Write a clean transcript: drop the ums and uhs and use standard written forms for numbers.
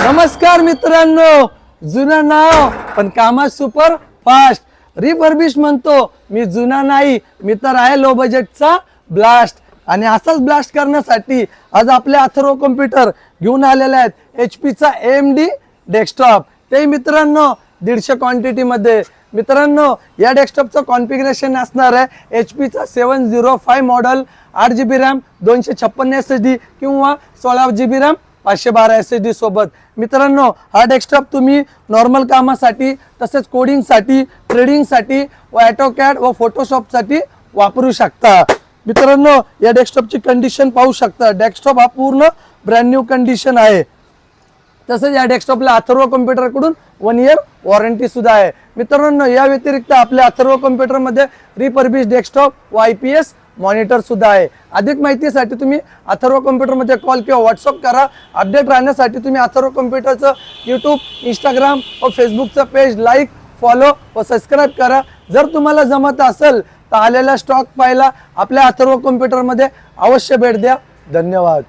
नमस्कार मित्रांनो, जुनं नाव पण कामात सुपर फास्ट. रिफर्बिश म्हणतो मी, जुना नाही, मी तर आहे लो बजेटचा ब्लास्ट. आणि असाच ब्लास्ट करण्यासाठी आज आपले अथर्व कॉम्प्युटर घेऊन आलेले आहेत HP चा AMD डेस्कटॉप. ते मित्रांनो 150 क्वांटिटी मध्ये. मित्रांनो या डेस्कटॉपचं कॉन्फिगरेशन असणार आहे HP चा 705 मॉडेल, 8GB रॅम, 256 SSD किंवा 16GB रॅम, 512 SSD सोबत. मित्रांनो हा डेस्कटॉप तुम्ही नॉर्मल कामासाठी तसेच कोडिंगसाठी, ट्रेडिंगसाठी व ऑटोकॅड व फोटोशॉपसाठी वापरू शकता. मित्रांनो या डेस्कटॉपची कंडिशन पाहू शकता. डेस्कटॉप हा पूर्ण ब्रँड न्यू कंडिशन आहे. तसेच या डेस्कटॉपला अथर्व कॉम्प्युटर कडून 1 इयर वॉरंटी सुद्धा आहे. मित्रांनो या व्यतिरिक्त आपल्या अथर्व कॉम्प्युटर मध्ये रिफर्बिश डेस्कटॉप व IPS मॉनिटर सुद्धा आहे. अधिक माहितीसाठी तुम्ही अथर्व कॉम्प्युटर मध्ये कॉल किंवा व्हॉट्सअप करा. अपडेट राहण्यासाठी तुम्ही अथर्व कॉम्प्युटरचं YouTube, Instagram व फेसबुकचं पेज लाईक, फॉलो व सबस्क्राईब करा. जर तुम्हाला जमत असेल तर आलेला स्टॉक पाहायला आपल्या अथर्व कॉम्प्युटर मध्ये अवश्य भेट द्या. धन्यवाद.